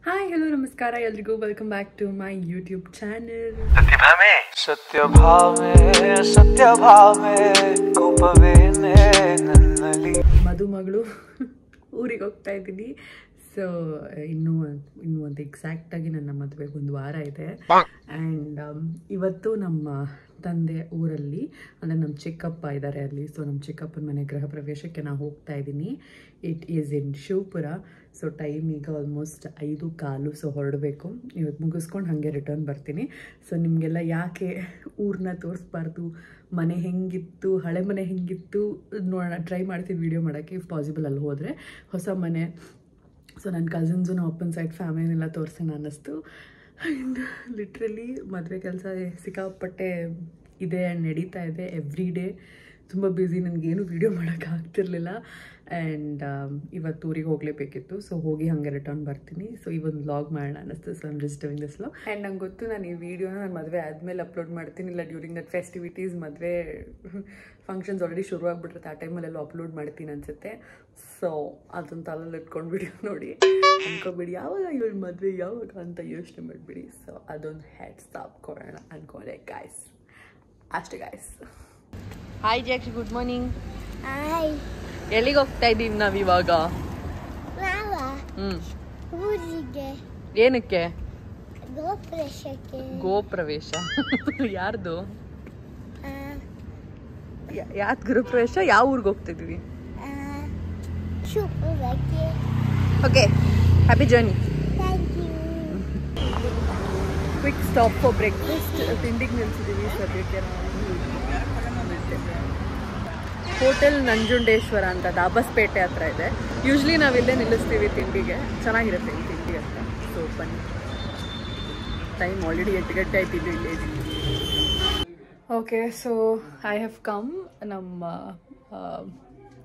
Hi hello ನಮಸ್ಕಾರ ಎಲ್ರಿಗೂ welcome back to my YouTube channel. ಮದುಮಗಳು ಊರಿಗೆ ಹೋಗ್ತಾ ಇದ್ದೀನಿ. ಸೊ ಇನ್ನೂ ಒಂದು ಎಕ್ಸಾಕ್ಟಾಗಿ ನನ್ನ ಮದುವೆಗೆ ಒಂದು ವಾರ ಇದೆ. ಆ್ಯಂಡ್ ಇವತ್ತು ನಮ್ಮ ತಂದೆ ಊರಲ್ಲಿ ಅಂದರೆ ನಮ್ಮ ಚಿಕ್ಕಪ್ಪ ಇದ್ದಾರೆ ಅಲ್ಲಿ. ಸೊ ನಮ್ಮ ಚಿಕ್ಕಪ್ಪನ ಮನೆ ಗೃಹ ಪ್ರವೇಶಕ್ಕೆ ನಾನು ಹೋಗ್ತಾ ಇದ್ದೀನಿ. It is in Shivapura. So time ಈಗ ಆಲ್ಮೋಸ್ಟ್ 5:15. ಸೊ ಹೊರಡಬೇಕು. ಇವತ್ತು ಮುಗಿಸ್ಕೊಂಡು ಹಾಗೆ ರಿಟರ್ನ್ ಬರ್ತೀನಿ. ಸೊ ನಿಮಗೆಲ್ಲ ಯಾಕೆ ಊರನ್ನ ತೋರಿಸ್ಬಾರ್ದು, ಮನೆ ಹೆಂಗಿತ್ತು, ಹಳೆ ಮನೆ ಹೆಂಗಿತ್ತು ನೋಡೋಣ, ಟ್ರೈ ಮಾಡ್ತೀವಿ ವೀಡಿಯೋ ಮಾಡೋಕ್ಕೆ ಇಫ್ ಪಾಸಿಬಲ್. ಅಲ್ಲಿ ಹೋದರೆ ಹೊಸ ಮನೆ. ಸೊ ನನ್ನ ಕಸಿನ್ಸು ನಮ್ಮ ಅಪ್ಪನ ಸೈಡ್ ಫ್ಯಾಮಿಲಿನೆಲ್ಲ ತೋರಿಸೋಣ ಅನ್ನಿಸ್ತು. ಆ್ಯಂಡ್ ಲಿಟ್ರಲಿ ಮದುವೆ ಕೆಲಸ ಸಿಕ್ಕಾಪಟ್ಟೆ ಇದೆ ಆ್ಯಂಡ್ ನಡೀತಾ ಇದೆ ಎವ್ರಿ ಡೇ. ತುಂಬ ಬ್ಯುಸಿ, ನನಗೇನು ವೀಡಿಯೋ ಮಾಡೋಕ್ಕಾಗ್ತಿರ್ಲಿಲ್ಲ. ಆ್ಯಂಡ್ ಇವತ್ತು ಊರಿಗೆ ಹೋಗಲೇಬೇಕಿತ್ತು. ಸೊ ಹೋಗಿ ಹಾಗೆ ರಿಟರ್ನ್ ಬರ್ತೀನಿ. ಸೊ ಈ ಒಂದು ವ್ಲಾಗ್ ಮಾಡೋಣ ಅನ್ನಿಸ್ತು. So I'm just doing this vlog. And ನಂಗೆ ಗೊತ್ತು ನಾನು ಈ ವಿಡಿಯೋನ ನಾನು ಮದುವೆ ಆದಮೇಲೆ ಅಪ್ಲೋಡ್ ಮಾಡ್ತೀನಿ, ಇಲ್ಲ ಡ್ಯೂರಿಂಗ್ ದಟ್ ಫೆಸ್ಟಿವಿಟೀಸ್ ಮದುವೆ ಫಂಕ್ಷನ್ಸ್ ಆಲ್ರೆಡಿ ಶುರು ಆಗಿಬಿಟ್ಟಿರುತ್ತೆ, ಆ ಟೈಮಲ್ಲೆಲ್ಲ ಅಪ್ಲೋಡ್ ಮಾಡ್ತೀನಿ ಅನಿಸುತ್ತೆ. ಸೊ ಅದನ್ನು ತಲೆಯಲ್ಲಿ ಇಟ್ಕೊಂಡು ವಿಡಿಯೋ ನೋಡಿ ಅಂದ್ಕೊಬೇಡಿ ಯಾವಾಗ ಇವಳು ಮದುವೆ ಯಾವಾಗ ಅಂತ ಯೋಚನೆ ಮಾಡಿಬಿಡಿ. ಸೊ ಅದೊಂದು ಹೆಡ್ ಸ್ಟಾಪ್ ಕೊಡೋಣ ಅಂದ್ಕೊಂಡೆ ಗಾಯ್ಸ್. ಅಷ್ಟೇ guys. Hi Jakshi, good morning. Hi. ಎಲ್ಲಿಗೆ ಹೋಗ್ತಾ ಇದ್ದೀವಿ ನಾವಿವಾಗ? ಊರಿಗೆ. ಏನಕ್ಕೆ? ಗೋಪ್ರವೇಶಕ್ಕೆ. ಗೋಪ್ರವೇಶ ಯಾರ್ದು? ಯಾವ್ದು ಗೃಹಪ್ರವೇಶ? ಯಾವ ಊರಿಗೆ ಹೋಗ್ತಿದ್ವಿ? ಶಿವಪುರಕ್ಕೆ. Okay, happy journey. Thank you. Quick stop for breakfast. ತಿಂಡಿಗೆ ನಿಲ್ಸಿದ್ದೀವಿ ಸದ್ಯಕ್ಕೆ. ಹೋಟೆಲ್ ನಂಜುಂಡೇಶ್ವರ ಅಂತ ದಾಬಸ್ಪೇಟೆ ಹತ್ರ ಇದೆ. ಯೂಶ್ವಲಿ ನಾವಿಲ್ಲೇ ನಿಲ್ಲಿಸ್ತೀವಿ ತಿಂಡಿಗೆ, ಚೆನ್ನಾಗಿರುತ್ತೆ ಈ ತಿಂಡಿ ಅಂತ. ಸೊ ಬನ್ನಿ. ಟೈಮ್ ಆಲ್ರೆಡಿ 8 ಗಂಟೆ ಆಯ್ತಿದ್ದು ಇಲ್ಲೇ ಇದ್ದೀನಿ. Okay, so I have come ನಮ್ಮ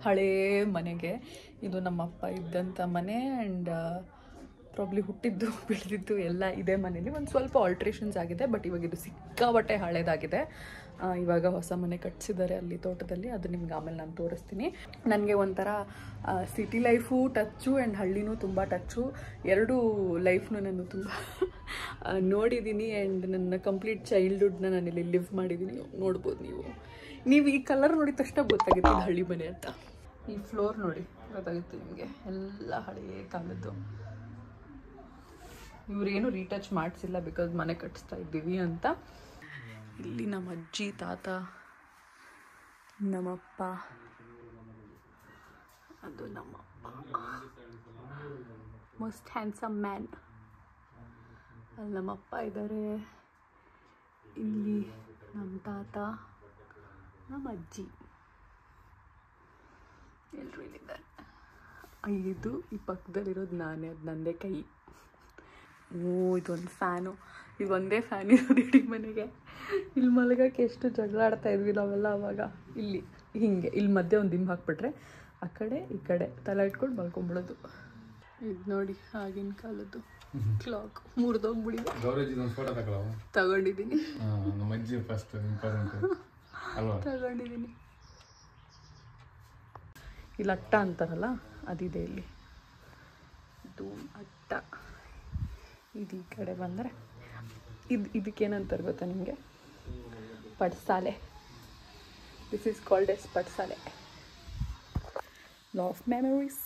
ಹಳೇ ಮನೆಗೆ. ಇದು ನಮ್ಮಪ್ಪ ಇದ್ದಂಥ ಮನೆ. ಆ್ಯಂಡ್ ಪ್ರಾಬ್ಲಿ ಹುಟ್ಟಿದ್ದು ಬೆಳೆದಿದ್ದು ಎಲ್ಲ ಇದೇ ಮನೇಲಿ. ಒಂದು ಸ್ವಲ್ಪ ಆಲ್ಟ್ರೇಷನ್ಸ್ ಆಗಿದೆ, ಬಟ್ ಇವಾಗ ಇದು ಸಿಕ್ಕಾಬಟ್ಟೆ ಹಳೇದಾಗಿದೆ. ಇವಾಗ ಹೊಸ ಮನೆ ಕಟ್ಸಿದ್ದಾರೆ ಅಲ್ಲಿ ತೋಟದಲ್ಲಿ. ಅದು ನಿಮ್ಗೆ ಆಮೇಲೆ ನಾನು ತೋರಿಸ್ತೀನಿ. ನನಗೆ ಒಂಥರ ಸಿಟಿ ಲೈಫು ಟಚ್ಚು ಆ್ಯಂಡ್ ಹಳ್ಳಿನೂ ತುಂಬ ಟಚ್ಚು. ಎರಡೂ ಲೈಫ್ನು ನಾನು ತುಂಬ ನೋಡಿದ್ದೀನಿ. ಆ್ಯಂಡ್ ನನ್ನ ಕಂಪ್ಲೀಟ್ ಚೈಲ್ಡ್ಹುಡ್ನ ನಾನು ಇಲ್ಲಿ ಲಿವ್ ಮಾಡಿದ್ದೀನಿ. ನೋಡ್ಬೋದು ನೀವು ಈ ಕಲರ್ ನೋಡಿದ ತಕ್ಷಣ ಗೊತ್ತಾಗುತ್ತೆ ಇದು ಹಳ್ಳಿ ಮನೆ ಅಂತ. ಈ ಫ್ಲೋರ್ ನೋಡಿ ಗೊತ್ತಾಗುತ್ತೆ ನಿಮಗೆ, ಎಲ್ಲ ಹಳೆಯ ಕಾಲದ್ದು. ಇವರೇನು ರೀಟಚ್ ಮಾಡಿಸಿಲ್ಲ ಬಿಕಾಸ್ ಮನೆ ಕಟ್ಟಿಸ್ತಾ ಇದ್ದೀವಿ ಅಂತ. ಇಲ್ಲಿ ನಮ್ಮ ಅಜ್ಜಿ, ತಾತ, ನಮ್ಮಪ್ಪ, ಅದು ನಮ್ಮಪ್ಪ, ಮೋಸ್ಟ್ ಹ್ಯಾಂಡ್ಸಮ್ ಮ್ಯಾನ್. ಅಲ್ಲಿ ನಮ್ಮಪ್ಪ ಇದ್ದಾರೆ, ಇಲ್ಲಿ ನಮ್ಮ ತಾತ, ನಮ್ಮ ಅಜ್ಜಿ, ಎಲ್ಲರೂ ಇಲ್ಲಿದ್ದಾರೆ. ಇದು ಈ ಪಕ್ಕದಲ್ಲಿರೋದು ನಾನೇ, ಅದು ನನ್ನದೇ ಕೈ. ಇದೊಂದು ಫ್ಯಾನು. ಇದು ಒಂದೇ ಫ್ಯಾನ್ ಇರೋದು ಇಡೀ ಮನೆಗೆ. ಇಲ್ಲಿ ಮಲಗೋಕ್ಕೆ ಎಷ್ಟು ಜಗಳ ಆಡ್ತಾ ಇದ್ವಿ ನಾವೆಲ್ಲ ಅವಾಗ. ಹಿಂಗೆ ಇಲ್ಲಿ ಮಧ್ಯೆ ಒಂದು ದಿಂಬು ಹಾಕ್ಬಿಟ್ರೆ ಆ ಕಡೆ ಈ ಕಡೆ ತಲೆ ಇಟ್ಕೊಂಡು ಮಲ್ಕೊಂಡ್ಬಿಡೋದು. ಇದು ನೋಡಿ ಆಗಿನ ಕಾಲದ್ದು ಕ್ಲಾಕ್ ಮುರಿದೋಗ್ಬಿಡಿದೆ. ತಗೊಂಡಿದ್ದೀನಿ ತಗೊಂಡಿದ್ದೀನಿ. ಇಲ್ಲಿ ಅಟ್ಟ ಅಂತಾರಲ್ಲ ಅದಿದೆ ಇಲ್ಲಿ. ಇದು ಅಟ್ಟ. ಇದು ಈ ಕಡೆ ಬಂದರೆ ಇದಕ್ಕೇನಂತಾರೆ ಗೊತ್ತಾ ನಿಮಗೆ? ಪಡ್ಸಾಲೆ. This is called as padsale. ಲಾ ಆಫ್ ಮೆಮೊರೀಸ್.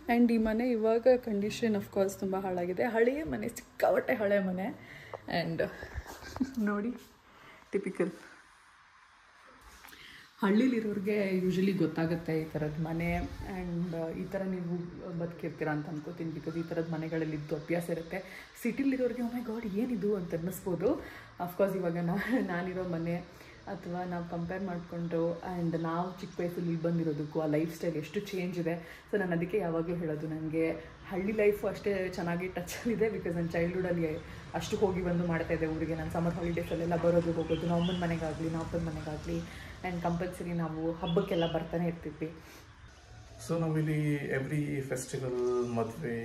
ಆ್ಯಂಡ್ ಈ ಮನೆ ಇವಾಗ ಕಂಡೀಷನ್ ಅಫ್ಕೋರ್ಸ್ ತುಂಬ ಹಾಳಾಗಿದೆ. ಹಳೆಯ ಮನೆ, ಸಿಕ್ಕಾಪಟ್ಟೆ ಹಳೆಯ ಮನೆ. ಆ್ಯಂಡ್ ನೋಡಿ ಟಿಪಿಕಲ್ ಹಳ್ಳಿಲಿರೋರಿಗೆ ಯೂಶ್ವಲಿ ಗೊತ್ತಾಗುತ್ತೆ ಈ ಥರದ ಮನೆ. ಆ್ಯಂಡ್ ಈ ಥರ ನೀವು ಬದುಕಿರ್ತೀರ ಅಂತ ಅನ್ಕೋತೀನಿ, ಬಿಕಾಸ್ ಈ ಥರದ ಮನೆಗಳಲ್ಲಿ ಇದ್ದು ಅಭ್ಯಾಸ ಇರುತ್ತೆ. ಸಿಟಿಲಿರೋರಿಗೆ ಮೈ ಗಾಡ್ ಏನಿದು ಅಂತ ಅನ್ನಿಸ್ಬೋದು. ಅಫ್ಕೋರ್ಸ್ ಇವಾಗ ನಾನಿರೋ ಮನೆ ಅಥವಾ ನಾವು ಕಂಪೇರ್ ಮಾಡಿಕೊಂಡು ಆ್ಯಂಡ್ ನಾವು ಚಿಕ್ಕ ವಯಸ್ಸಲ್ಲಿ ಬಂದಿರೋದಕ್ಕೂ ಆ ಲೈಫ್ ಸ್ಟೈಲ್ ಎಷ್ಟು ಚೇಂಜ್ ಇದೆ. ಸೊ ನಾನು ಅದಕ್ಕೆ ಯಾವಾಗಲೂ ಹೇಳೋದು, ನನಗೆ ಹಳ್ಳಿ ಲೈಫು ಅಷ್ಟೇ ಚೆನ್ನಾಗಿ ಟಚಲ್ಲಿದೆ. ಬಿಕಾಸ್ ನನ್ನ ಚೈಲ್ಡ್ಹುಡಲ್ಲಿ ಅಷ್ಟು ಹೋಗಿ ಬಂದು ಮಾಡ್ತಾಯಿದ್ದೆ ಊರಿಗೆ. ನಾನು ಸಮ್ಮರ್ ಹಾಲಿಡೇಸಲ್ಲೆಲ್ಲ ಬರೋದು ಹೋಗೋದು, ನಮ್ಮ ಅಮ್ಮನ ಮನೆಗಾಗಲಿ ನಮ್ಮ ಅಪ್ಪನ ಮನೆಗಾಗಲಿ. ಆ್ಯಂಡ್ ಕಂಪಲ್ಸರಿ ನಾವು ಹಬ್ಬಕ್ಕೆಲ್ಲ ಬರ್ತಾನೆ ಇರ್ತಿದ್ವಿ. ಸೊ ನಾವಿಲ್ಲಿ ಎವ್ರಿ ಫೆಸ್ಟಿವಲ್ ಮದುವೆ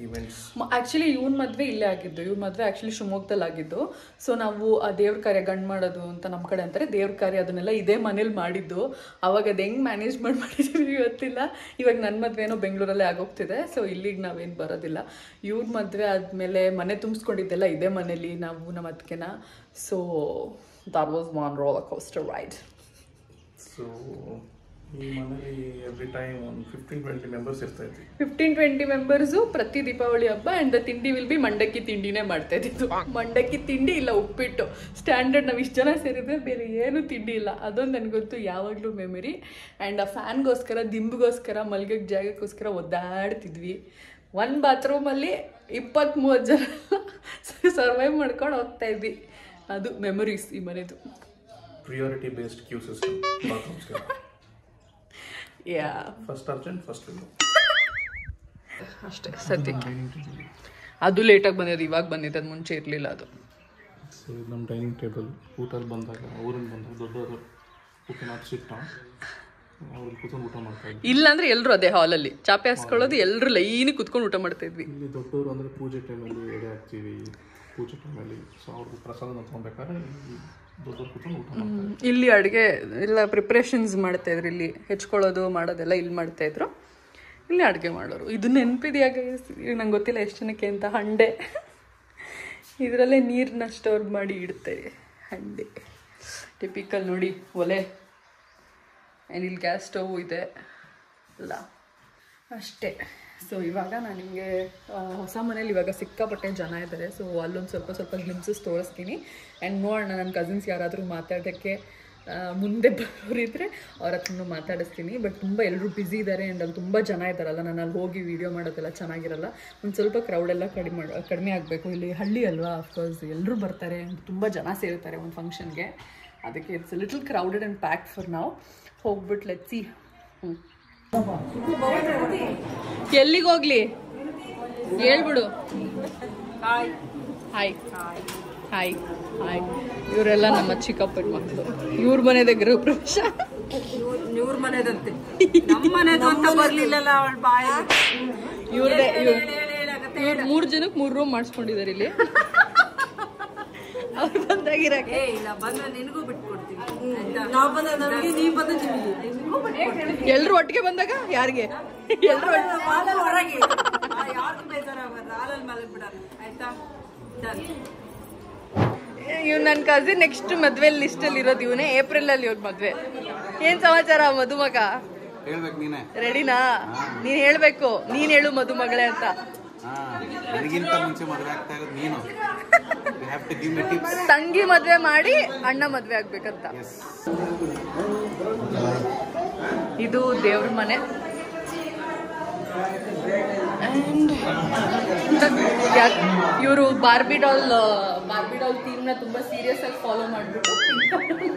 ಈವೆಂಟ್ಸ್ ಆ್ಯಕ್ಚುಲಿ ಇವ್ನ ಮದುವೆ ಇಲ್ಲೇ ಆಗಿದ್ದು. ಇವ್ನ ಮದುವೆ ಆ್ಯಕ್ಚುಲಿ ಶಿವಮೊಗ್ಗದಲ್ಲಿ ಆಗಿದ್ದು. ಸೊ ನಾವು ಆ ದೇವ್ರ ಕಾರ್ಯ ಗಂಡು ಮಾಡೋದು ಅಂತ ನಮ್ಮ ಕಡೆ ಅಂತಾರೆ, ದೇವ್ರ ಕಾರ್ಯ ಅದನ್ನೆಲ್ಲ ಇದೇ ಮನೇಲಿ ಮಾಡಿದ್ದು. ಅವಾಗ ಅದು ಹೆಂಗೆ ಮ್ಯಾನೇಜ್ಮೆಂಟ್ ಮಾಡಿದ್ದೀವಿ ಗೊತ್ತಿಲ್ಲ. ಇವಾಗ ನನ್ನ ಮದುವೆನೋ ಬೆಂಗಳೂರಲ್ಲೇ ಆಗೋಗ್ತಿದೆ. ಸೊ ಇಲ್ಲಿಗೆ ನಾವೇನು ಬರೋದಿಲ್ಲ. ಇವ್ರ ಮದುವೆ ಆದಮೇಲೆ ಮನೆ ತುಂಬಿಸ್ಕೊಂಡಿದ್ದೆಲ್ಲ ಇದೇ ಮನೇಲಿ ನಾವು ನಮ್ಮ ಅದಕ್ಕೆನ. So that was one roller coaster ride. So ಈ ಮನೇಲಿ ಎವ್ರಿ ಟೈಮ್ ಒಂದು 15-20 ಮೆಂಬರ್ಸ್ ಇರ್ತಾ ಇದ್ವಿ. 15-20 ಮೆಂಬರ್ಸು ಪ್ರತಿ ದೀಪಾವಳಿ ಹಬ್ಬ. ಆ್ಯಂಡ್ ದ ತಿಂಡಿ ವಿಲ್ ಬಿ ಮಂಡಕ್ಕಿ ತಿಂಡಿನೇ ಮಾಡ್ತಾ ಇದ್ದಿದ್ದು. ಮಂಡಕ್ಕಿ ತಿಂಡಿ ಇಲ್ಲ ಉಪ್ಪಿಟ್ಟು ಸ್ಟ್ಯಾಂಡರ್ಡ್. ನಾವು ಇಷ್ಟು ಜನ ಸೇರಿದ್ರೆ ಬೇರೆ ಏನು ತಿಂಡಿ ಇಲ್ಲ. ಅದೊಂದು ನನಗೊತ್ತು ಯಾವಾಗಲೂ ಮೆಮೊರಿ. ಆ್ಯಂಡ್ ಆ ಫ್ಯಾನ್ಗೋಸ್ಕರ, ದಿಂಬಿಗೋಸ್ಕರ, ಮಲ್ಗಕ್ಕೆ ಜಾಗಕ್ಕೋಸ್ಕರ ಒದ್ದಾಡ್ತಿದ್ವಿ. ಒಂದು ಬಾತ್ರೂಮಲ್ಲಿ 20-30 ಜನ ಸರ್ವೈವ್ ಮಾಡ್ಕೊಂಡು ಹೋಗ್ತಾ ಇದ್ವಿ. ಅದು ಮೆಮೊರೀಸ್ ಈ ಮನೆದು. ಪ್ರಿಯಾರಿಟಿ ಬೇಸ್ಡ್ ಕ್ಯೂ ಸಿಸ್ಟಮ್ ಬಾತ್ರೂಮ್ಸ್ಗೆ. Yeah, first urgent first will ಅಷ್ಟೇ ಸತಿ. ಅದು ಲೇಟಾಗಿ ಬಂದಿದ್ದು, ಇವಾಗ ಬಂದಿದ್ದು, ಅದು ಮುಂಚೆ ಇರಲಿಲ್ಲ ಅದು. ಸೊ ಇದು ನಮ್ಮ ಡೈನಿಂಗ್ ಟೇಬಲ್. ಊಟಲ್ಲಿ ಬಂದಾಗ ಊರಲ್ಲಿ ಬಂದಾಗ ದೊಡ್ಡವರು ಊಟ ಹಾಕ್ಸಿಟ್ಟು ಅವ್ರಲ್ಲಿ ಕೂತ್ಕೊಂಡು ಊಟ ಮಾಡ್ತಾ ಇದ್ವಿ. ಇಲ್ಲಾಂದ್ರೆ ಎಲ್ಲರೂ ಅದೇ ಹಾಲಲ್ಲಿ ಚಾಪೆ ಹಾಸ್ಕೊಳ್ಳೋದು, ಎಲ್ಲರೂ ಲೈನಿಗೆ ಕುತ್ಕೊಂಡು ಊಟ ಮಾಡ್ತಾ ಇದ್ವಿ. ಇಲ್ಲಿ ದೊಡ್ಡವರು ಅಂದರೆ ಪೂಜೆ ಟೈಮಲ್ಲಿ ಎಡೆ ಹಾಕ್ತೀವಿ. ಪೂಜೆ ಟೈಮಲ್ಲಿ ಸೊ ಅವ್ರಿಗೆ ಪ್ರಸಾದ ತೊಗೊಬೇಕಾದ್ರೆ ದೊಡ್ಡವ್ರು ಕೂತ್ಕೊಂಡು ಊಟ ಮಾಡ್ತಾರೆ. ಇಲ್ಲಿ ಅಡುಗೆ ಎಲ್ಲ ಪ್ರಿಪ್ರೇಷನ್ಸ್ ಮಾಡ್ತಾಯಿದ್ರು. ಇಲ್ಲಿ ಹೆಚ್ಕೊಳ್ಳೋದು ಮಾಡೋದೆಲ್ಲ ಇಲ್ಲಿ ಮಾಡ್ತಾಯಿದ್ರು. ಇಲ್ಲಿ ಅಡುಗೆ ಮಾಡೋರು. ಇದು ನೆನಪಿದೆಯಾಗ ನಂಗೆ ಗೊತ್ತಿಲ್ಲ ಎಷ್ಟು ಜನಕ್ಕೆ ಅಂತ. ಹಂಡೆ, ಇದರಲ್ಲೇ ನೀರನ್ನ ಸ್ಟೋರ್ ಮಾಡಿ ಇಡ್ತಾರೆ. ಹಂಡೆ ಟಿಪಿಕಲ್ ನೋಡಿ. ಒಲೆ ಆ್ಯಂಡ್ ಇಲ್ಲಿ ಗ್ಯಾಸ್ ಸ್ಟವ್ ಇದೆ ಅಲ್ಲ, ಅಷ್ಟೇ. ಸೊ ಇವಾಗ ನಾನು ನಿಮಗೆ ಹೊಸ ಮನೇಲಿ ಇವಾಗ ಸಿಕ್ಕಾಪಟ್ಟೆ ಜನ ಇದ್ದಾರೆ. ಸೊ ಅಲ್ಲೊಂದು ಸ್ವಲ್ಪ ಗ್ಲಿಮ್ಸಸ್ ತೋರಿಸ್ತೀನಿ. ಆ್ಯಂಡ್ ನೋಡೋಣ ನನ್ನ ಕಸಿನ್ಸ್ ಯಾರಾದರೂ ಮಾತಾಡೋಕ್ಕೆ ಮುಂದೆ ಬರೋರಿದ್ದರೆ ಅವ್ರ ಹತ್ರನೂ ಮಾತಾಡಿಸ್ತೀನಿ. ಬಟ್ ತುಂಬ ಎಲ್ಲರೂ ಬ್ಯುಸಿ ಇದ್ದಾರೆ. ಆ್ಯಂಡ್ ಅಲ್ಲಿ ತುಂಬ ಜನ ಇದ್ದಾರಲ್ಲ, ನಾನು ಅಲ್ಲಿ ಹೋಗಿ ವೀಡಿಯೋ ಮಾಡೋದೆಲ್ಲ ಚೆನ್ನಾಗಿರಲ್ಲ. ಒಂದು ಸ್ವಲ್ಪ ಕ್ರೌಡೆಲ್ಲ ಕಡಿಮೆ ಆಗಬೇಕು. ಇಲ್ಲಿ ಹಳ್ಳಿ ಅಲ್ವಾ, ಅಫ್ಕೋರ್ಸ್ ಎಲ್ಲರೂ ಬರ್ತಾರೆ, ತುಂಬ ಜನ ಸೇರ್ತಾರೆ ಒಂದು ಫಂಕ್ಷನ್ಗೆ. ಅದಕ್ಕೆ it's little crowded and packed for ನಾವು. ಹೋಗ್ಬಿಟ್ಟು ಲೆಟ್ಸ್ ಸಿ. ಎಲ್ಲಿಗೆ ಹೋಗ್ಲಿ ಹೇಳ್ಬಿಡು. Hi hi hi hi. ಇವರೆಲ್ಲ ನಮ್ಮ ಚಿಕ್ಕಪ್ಪನ ಮಕ್ಕಳು. ಇವ್ರ ಮನೆದ ಗೃಹ ಪ್ರವೇಶ. ಇವ್ರ ಮನೆದಂತೆ, ನಮ್ಮ ಮನೆದು ಅಂತ ಬರ್ಲಿಲ್ಲಲ್ಲ ಅವಳ ಬಾಯ. ಇವ್ರದೇ. ಇವ್ರು 3 ಜನಕ್ಕೆ 3 ರೂಮ್ ಮಾಡಿಸ್ಕೊಂಡಿದ್ದಾರೆ ಇಲ್ಲಿ. ಅವ್ರು ಬಂದಾಗಿರಕ್ಕೆ ಇಲ್ಲ, ಬಂದ್ರೆ ನಿನಗೂ ಬಿಟ್ಕೊಡ್ತೀವಿ. ನಾವು ಬಂದ ನಮಗೆ, ನೀ ಬಂದ ನಿಮಗೆ. ಎಲ್ರು ಒಟ್ಟಿಗೆ ಬಂದಾಗ ಯಾರಿಗೆ ಎಲ್ರು ಹೊರಗೆ ಯಾರಿಗೂ ಬೇಜಾರಾಗಬಾರ್ದು. ಹಾಲಲ್ಲಿ ಮಲಗ್ ಬಿಡೋಣ ಆಯ್ತಾ. ಇವ್ ನನ್ನ ಕಸಿನ್ ನೆಕ್ಸ್ಟ್ ಮದ್ವೆ ಲಿಸ್ಟ್ ಅಲ್ಲಿ ಇರೋದು ಇವನೇ. ಏಪ್ರಿಲ್ ಅಲ್ಲಿ ಇವ್ರ ಮದ್ವೆ. ಏನ್ ಸಮಾಚಾರ ಮಧುಮಗ? ಹೇಳ್ಬೇಕು ನೀನೆ. ರೆಡಿನಾ? ನೀನ್ ಹೇಳ್ಬೇಕು. ನೀನ್ ಹೇಳು ಮಧುಮಗಳೇ ಅಂತ. ನನಗಿಂತ ಮುಂಚೆ ಮದುವೆ ಆಗ್ತಾ ಇರೋದು ನೀನು. You have to give me tips. ತಂಗಿ ಮದ್ವೆ ಮಾಡಿ ಅಣ್ಣ ಮದ್ವೆ ಆಗ್ಬೇಕಂತ. ಇದು ದೇವ್ರ ಮನೆ. ಇವರು ಬಾರ್ಬಿ ಡಾಲ್ ಥೀಮ್ ನ ತುಂಬಾ ಸೀರಿಯಸ್ ಆಗಿ ಫಾಲೋ ಮಾಡ್ಬಿಟ್ಟು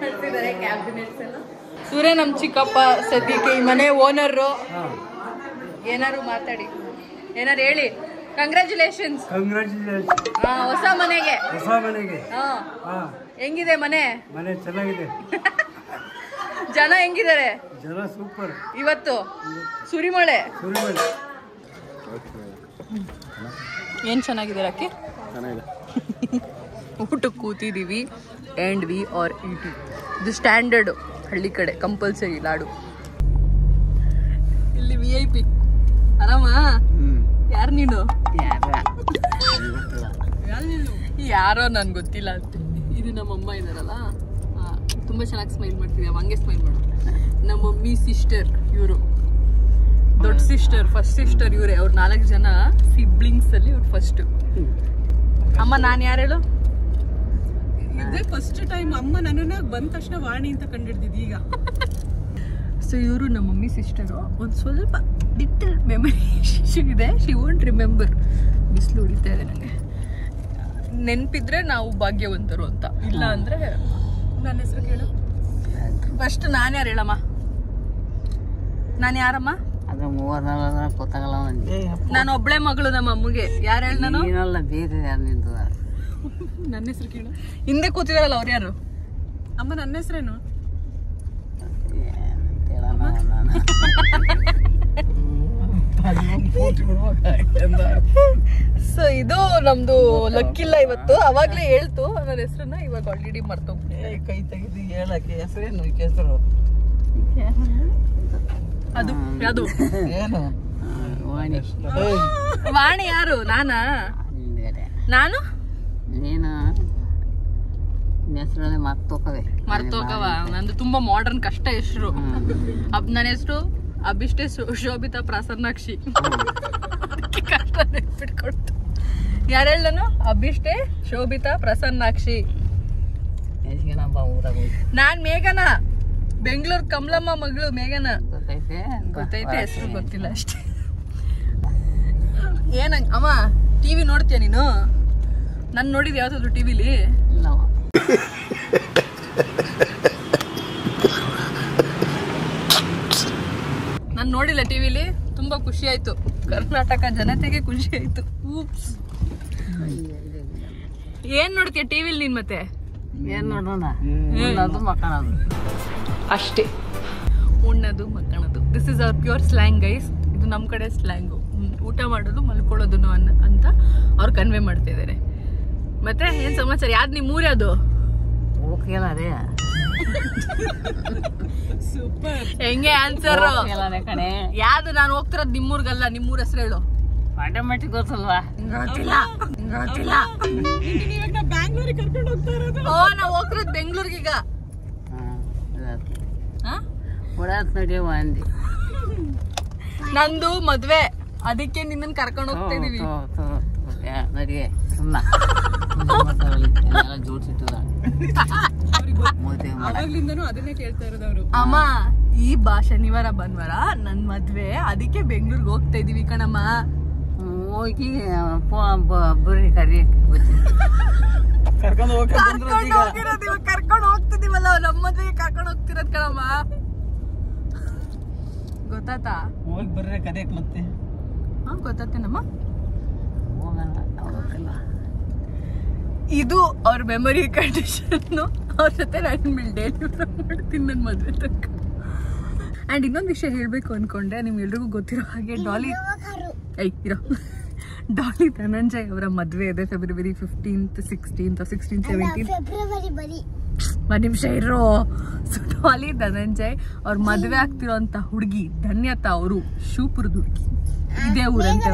ಮಾಡ್ತಿದ್ದಾರೆ. ಕ್ಯಾಬಿನೆಟ್ಸ್ ಎಲ್ಲ. ಇವರೇ ನಮ್ ಚಿಕ್ಕಪ್ಪ ಸದ್ಯಕ್ಕೆ ಈ ಮನೆ ಓನರು. ಏನಾರು ಮಾತಾಡಿ, ಏನಾರು ಹೇಳಿ. ಕಂಗ್ರ್ಯಾಚುಲೇಷನ್ಸ್. ಹೊಸ ಮನೆಗೆ. ಹೆಂಗಿದೆ ಮನೆ? ಮನೆ ಚೆನ್ನಾಗಿದೆ. ಜನ ಹೆಂಗಿದ್ದಾರೆ? ಜನ ಸೂಪರ್. ಇವತ್ತು ಸುರಿಮಳೆ. ಏನ್ ಚೆನ್ನಾಗಿದೆ ಅಕ್ಕಿ? ಊಟಕ್ಕೆ ಕೂತಿದೀವಿ. And we are eating. ಇದು ಸ್ಟ್ಯಾಂಡರ್ಡ್ ಹಳ್ಳಿ ಕಡೆ ಕಂಪಲ್ಸರಿ ಲಾಡು. ಇಲ್ಲಿ VIP. ಆರಾಮ? ಯಾರು ನೀನು? ಯಾರೋ ನನ್ಗೆ ಗೊತ್ತಿಲ್ಲ ಅಂತ. ಇದು ನಮ್ಮಮ್ಮ ಇದಾರಲ್ಲ, ತುಂಬ ಚೆನ್ನಾಗಿ ಸ್ಮೈಲ್ ಮಾಡ್ತಿದ್ದೆ. ಹಂಗೆ ಸ್ಮೈಲ್ ಮಾಡು. ನಮ್ಮ ಮಮ್ಮಿ ಸಿಸ್ಟರ್ ಇವರು, ದೊಡ್ಡ ಸಿಸ್ಟರ್, ಫಸ್ಟ್ ಸಿಸ್ಟರ್ ಇವರೇ. ಅವ್ರು 4 ಜನ ಸಿಬ್ಲಿಂಗ್ಸ್ ಅಲ್ಲಿ ಇವ್ರು ಫಸ್ಟ್. ಅಮ್ಮ ನಾನು ಯಾರು ಹೇಳು? ಇದೇ ಫಸ್ಟ್ ಟೈಮ್ ಅಮ್ಮ ನನ್ನನ್ನ ಬಂದ ತಕ್ಷಣ ವಾಣಿ ಅಂತ ಕಂಡಿಡ್ದಿದ್ದು ಈಗ. ಸೊ ಇವರು ನಮ್ಮ ಮಮ್ಮಿ ಸಿಸ್ಟರು. ಒಂದು ಸ್ವಲ್ಪ ಲಿಟಲ್ ಮೆಮರಿ ಇಶ್ಯೂ ಇದೆ. She won't remember. ಬಿಸಿಲು ಹೊಡಿತಾ ಇದೆ ನನಗೆ. ನೆನಪಿದ್ರೆ ನಾವು ಭಾಗ್ಯವಂತರು ಅಂತ, ಇಲ್ಲ ಅಂದರೆ ನನ್ನ ಹೆಸರು ಕೇಳು. ಫಸ್ಟ್ ನಾನು ಯಾರು ಹೇಳಮ್ಮ? ನಾನು ಯಾರಮ್ಮ? ಅದು 3-4 ಗೊತ್ತಾಗಲ್ಲ. ನಾನು ಒಬ್ಳೆ ಮಗಳು ನಮ್ಮ ಅಮ್ಮಗೆ. ಯಾರು ಹೇಳಿ? ನಾನು ನೀನಲ್ಲ, ಬೇರೆ ಯಾರು ನಿಂತು. ನನ್ನ ಹೆಸರು ಕೇಳು. ಹಿಂದೆ ಕೂತಿದಾರಲ್ಲ ಅವ್ರು ಯಾರು? ಅಮ್ಮ ನನ್ನ ಹೆಸರೇನು? ಸೊ ಇದು ನಮ್ದು ಲಕ್ಕಿಲ್ಲ ಇವತ್ತು. ಅವಾಗ್ಲೇ ಹೇಳ್ತು ನನ್ನ ಹೆಸರನ್ನ, ಇವಾಗ ಆಲ್ರೆಡಿ ಮರ್ತೋಗ್ಬಿಟ್ಟೆ. ಕೈ ತೆಗೆದು ಹೇಳಕ್ಕೆ ಹೆಸರೇನು ಹೆಸರು ಅದು ಯಾವುದು ಏನು ವಾಣಿ ವಾಣಿ ಯಾರು? ನಾನಾ? ನಾನು ನೀನು ಹೆಸರಲ್ಲೇ ಮರ್ತೋಗವ. ನಂದು ತುಂಬಾ ಮಾಡರ್ನ್ ಕಷ್ಟ ಹೆಸರು. ನನ್ನ ಹೆಸರು ಅಭಿಷ್ಟೇ ಶೋಭಿತಾ ಪ್ರಸನ್ನಾಕ್ಷಿ. ಕಷ್ಟ ನೆನ್ಪಿಟ್ಕೊಡ್ತು. ಯಾರು ಹೇಳ? ನಾನು ಅಭಿಷ್ಟೇ ಶೋಭಿತಾ ಪ್ರಸನ್ನಾಕ್ಷಿ. ನಾನ್ ಮೇಘನ, ಬೆಂಗಳೂರು ಕಮಲಮ್ಮ ಮಗಳು ಮೇಘನ. ಗೊತ್ತೈತೆ, ಹೆಸರು ಗೊತ್ತಿಲ್ಲ ಅಷ್ಟೇ. ಏನಂಗ ಅಮ್ಮ ಟಿವಿ ನೋಡ್ತೀಯ ನೀನು? ನಾನು ನೋಡಿದ್ ಯಾವ್ದಾದ್ರು ಟಿವಿಲಿ? ನಾನು ನೋಡಿಲ್ಲ ಟಿವಿಲಿ. ತುಂಬಾ ಖುಷಿ ಆಯ್ತು, ಕರ್ನಾಟಕ ಜನತೆಗೆ ಖುಷಿ ಆಯ್ತು. ಏನ್ ನೋಡ್ತೀಯ ಟಿವಿಲಿ ನೀನ್? ಮತ್ತೆ ಏನ್ ನೋಡೋಣ? ಉಣ್ಣೋದು ಮಕ್ಕಳದು ಅಷ್ಟೇ, ಉಣ್ಣೋದು ಮಕ್ಕಳದು. This is our pure slang guys. ಇದು ನಮ್ ಕಡೆ ಸ್ಲ್ಯಾಂಗು. ಊಟ ಮಾಡೋದು ಮಲ್ಕೊಳ್ಳೋದು ಅಂತ ಅವ್ರು ಕನ್ವೆ ಮಾಡ್ತಾ ಇದಾರೆ. ಮತ್ತೆ ಏನ್ ಸಮಾಚಾರ? ಯಾವ್ದು ನಿಮ್ ಊರ್? ಯಾವ್ದು? ಅದೇ ಸೂಪರ್. ಹೆಂಗೆ ಆನ್ಸರ್? ಕಣೆ ಯಾವ್ದು? ನಾನು ಹೋಗ್ತಿರೋದು ನಿಮ್ಮೂರ್ಗಲ್ಲ. ನಿಮ್ಮೂರ್ ಹೆಸರು ಹೇಳು. ಆಟೋಮೆಟಿಕ್ ಗೊತ್ತಲ್ವಾ? ಓ, ನಾವ್ ಹೋಗ್ತಿರೋದು ಬೆಂಗ್ಳೂರ್ಗೀಗ. ನಡೆಯುವ ಅಂದಿ. ನಂದು ಮದ್ವೆ, ಅದಕ್ಕೆ ನಿನ್ನ ಕರ್ಕೊಂಡು ಹೋಗ್ತಾ ಇದೀವಿ. ನಡಿಗೆ ಜೋಡಿಸಿಟ್ಟದ ಅದನ್ನೇ ಕೇಳ್ತಾ ಇರೋದವ್ರು. ಅಮ್ಮ, ಈ ಶನಿವಾರ ಭಾನುವಾರ ನನ್ ಮದ್ವೆ, ಅದಕ್ಕೆ ಬೆಂಗ್ಳೂರ್ಗೆ ಹೋಗ್ತಾ ಇದೀವಿ ಕಣಮ್ಮ. ಹೋಗಿ ಬರೀ ಕರಿಯಕ್ಕೆ ಕರ್ಕೊಂಡು ಹೋಗ್ತಿದೀವಲ್ಲ, ನಮ್ಮ ಮದ್ವೆಗೆ ಕರ್ಕೊಂಡು ಹೋಗ್ತಿರೋದ್ ಕಣಮ್ಮ. ಗೊತ್ತಾತಾ? ಹೋಗಿ ಬರ್ರೆ ಕರಿಯಕ್ ಮತ್ತೆ. ಗೊತ್ತಾತೇನಮ್ಮ? ಇದು ಅವ್ರ ಮೆಮೊರಿ ಕಂಡೀಷನ್. ಅವ್ರ ಜೊತೆ ನಾನು ಡೇಲಿ ಮಾಡ್ತೀನಿ ನನ್ನ ಮದ್ವೆ ತನಕ. ಅಂಡ್ ಇನ್ನೊಂದು ವಿಷಯ ಹೇಳ್ಬೇಕು ಅನ್ಕೊಂಡೆ, ನಿಮ್ಗೆಲ್ರಿಗೂ ಗೊತ್ತಿರೋ ಹಾಗೆ ಡಾಲಿ ಧನಂಜಯ್ ಅವರ ಮದ್ವೆ ಇದೆ ಫೆಬ್ರವರಿ 15th, 16th, 17th. ಒಂದ್ ನಿಮಿಷ ಇರೋ. ಸೊ ಡಾಲಿ ಧನಂಜಯ್ ಅವ್ರ ಮದ್ವೆ ಆಗ್ತಿರೋಂತ ಹುಡುಗಿ ಧನ್ಯತಾ ಅವರು ಶಿವಪುರದ ಹುಡುಗಿ. ಇದೇ ಊರಂತೆ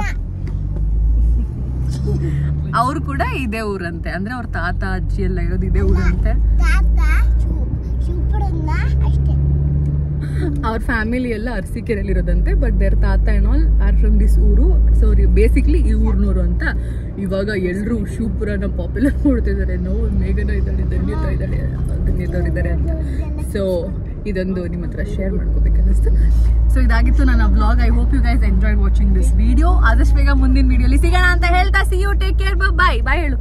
ಅವ್ರು ಕೂಡ ಇದೇ ಊರಂತೆ. ಅಂದ್ರೆ ಅವ್ರ ತಾತ ಅಜ್ಜಿ ಎಲ್ಲ ಇರೋದು ಇದೇ ಊರಂತೆ. ಅವ್ರ ಫ್ಯಾಮಿಲಿ ಎಲ್ಲ ಅರಸೀಕೆರೆಯಲ್ಲಿ ಇರೋದಂತೆ. ಬಟ್ ದೇರ್ ತಾತ and all are from this ಊರು. ಸೊ ಬೇಸಿಕ್ಲಿ ಈ ಊರ್ನೂರು ಅಂತ. ಇವಾಗ ಎಲ್ರು ಶಿವಪುರನ ಪಾಪ್ಯುಲರ್ ಮಾಡ್ತಿದ್ದಾರೆ. ಮೇಘನ ಇದ್ದಾಳೆ, ಧನ್ಯತವ್ರಿದ್ದಾರೆ ಅಂತ. ಸೊ ಇದೊಂದು ನಿಮ್ಮ ಹತ್ರ ಶೇರ್ ಮಾಡ್ಕೋಬೇಕನ್ನಿಸ್ತು. ಸೊ ಇದಾಗಿತ್ತು ನನ್ನ vlog. I hope you guys enjoyed watching this video. ಆದಷ್ಟು ಬೇಗ ಮುಂದಿನ ವಿಡಿಯೋಲಿ ಸಿಗೋಣ ಅಂತ ಹೇಳ್ತಾ, see you, take care, bye bye ಹೇಳು.